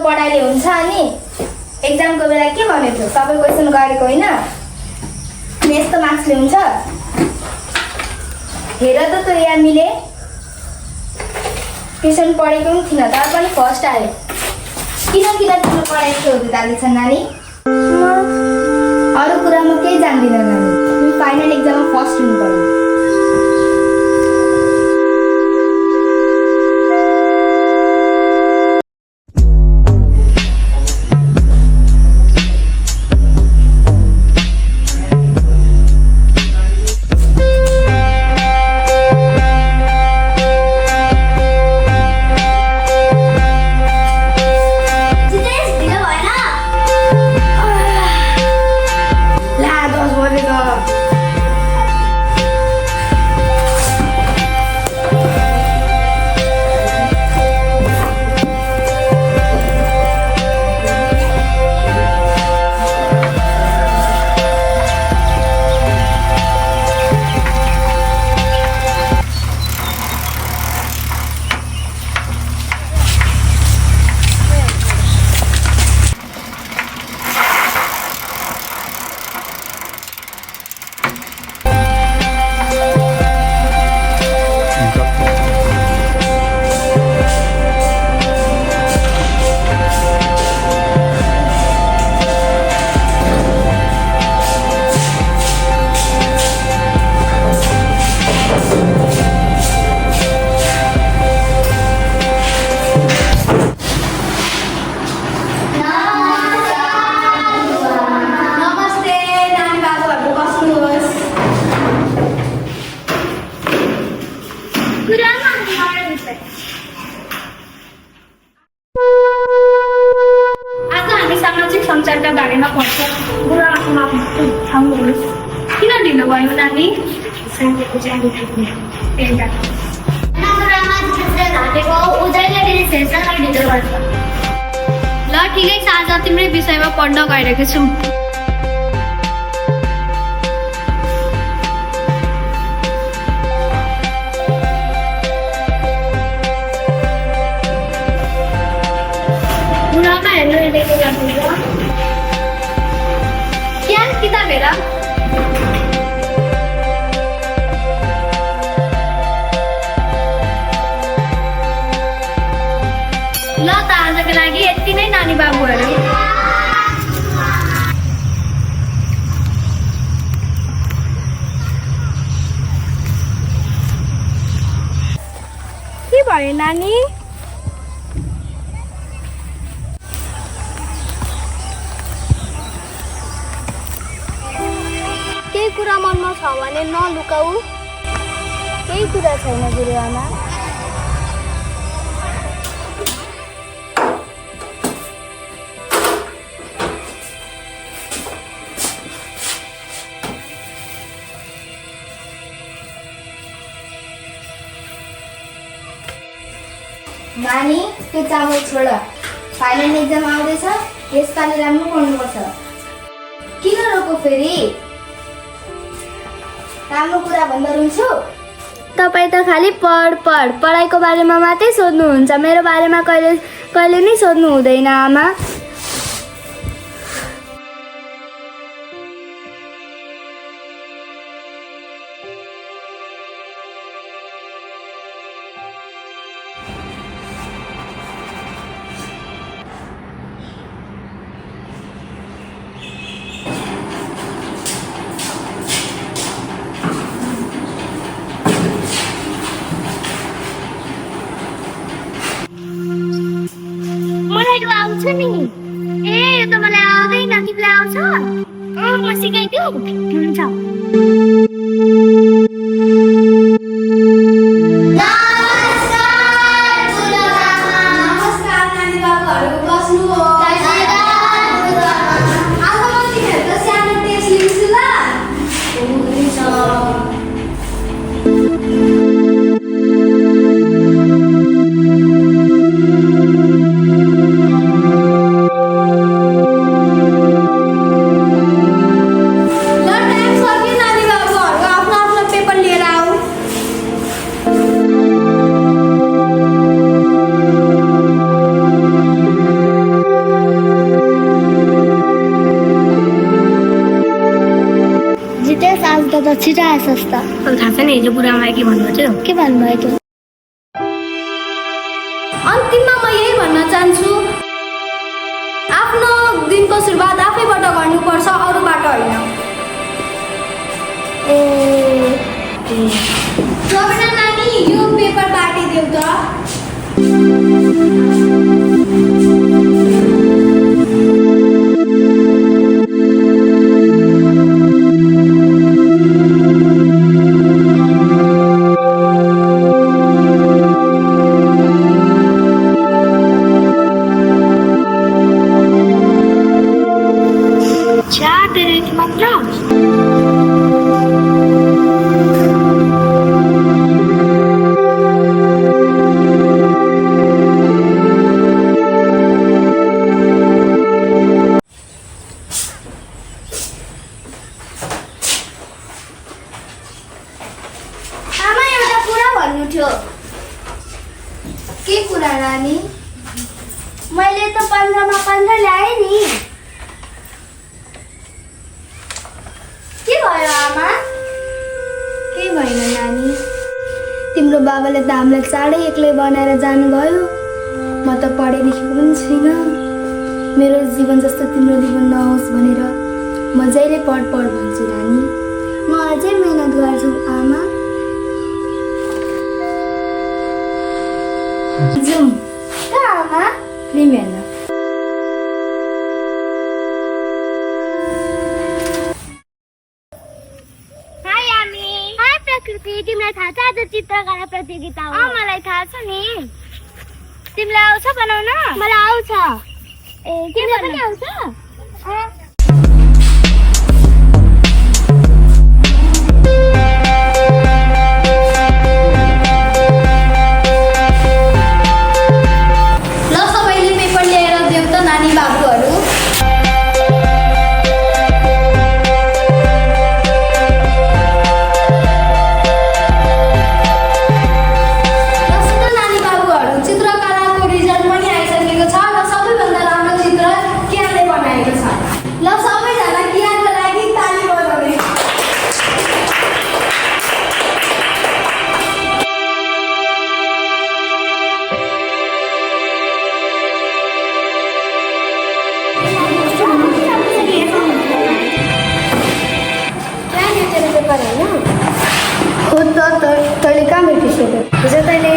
पढाइले हुन्छ अनि एक्जामको बेला के भनेको थियो सबै क्वेसन गरेको होइन यस्तो मार्क्सले हुन्छ हेर त त्यो यहाँ मिले ट्युसन पढेको पनि थिएन तर पनि फर्स्ट आयो किन तिम्रो पढाइ थियो जाँदैछ नानी अरू कुरामा केही जान्दिनँ नानी तिमी फाइनल एक्जाममा फर्स्ट हुनु पर्यो संसारका बारेमा पढ्छ गुरुआमासँग ठाउँहरू किन ढिलो भयो नानी ल ठिकै छ आज तिम्रै विषयमा पढ्न गइरहेको छु गुरुआमा हेर्नु क्या किताब हेर ल त आजको लागि यति नै नानी बाबुहरू के भयो नानी केही कुरा मनमा छ भने नलुकाऊ केही कुरा छैन गुरुआमा नानी त्यो चामल छोड फाइनल एक्जाम आउँदैछ यसपालि राम्रो पढ्नुपर्छ किन रोको फेरि राम्रो कुरा भन्दा रुन्छु तपाईँ त खालि पढाइको बारेमा मात्रै सोध्नुहुन्छ मेरो बारेमा कहिले नै सोध्नु हुँदैन आमा आउँछ नि ए यो त मलाई आउँदैन तिमीलाई आउँछ म सिकाइदिउ हुन्छ छिटो आएछस् त। थाहा छ नि हिजो बुढामा के भन्नुभएको थियो? के भन्नुभयो त्यो? अन्तिममा म यही भन्न चाहन्छु, आफ्नो दिनको सुरुवात आफैबाट गर्नुपर्छ, अरूबाट होइन। प्रवीणा नानी, यो पेपर बाटिदेऊ त। आमा, एउटा कुरा भन्नु थियो। के कुरा रानी? मैले त 15 मा 15 ल्याएँ नि। के भयो आमा? केही भएन नानी। तिम्रो बाबाले त हामीलाई चाँडै एक्लै बनाएर जानुभयो। म त पढे लेखेको पनि छुइनँ। मेरो जीवन जस्तो तिम्रो जीवन नहोस् भनेर म जहिले पढ भन्छु नानी। म अझै मेहनत गर्छु आमा। जाउँ कहाँ आमा? लिमेन। हाय आमी। हाय प्रकृति। तिमीलाई थाहा छ आज चित्रकला प्रतियोगिता हो? मलाई थाहा छ नि। तिमीलाई आउँछ बनाउन? मलाई आउँछ। तिमीलाई पनि आउँछ? ल सबैले पेपर ल्याएर देऊ त नानी बाबुहरू। नानी बाबुहरू, चित्रकलाको रिजल्ट पनि आइसकेको छ र सबैभन्दा राम्रो चित्र कियानले बनाएको छ। ल सबैजना कियानको लागि ताली बजाउने। हो त तैँले कहाँ भेटिसक्यो? हिजो तैँले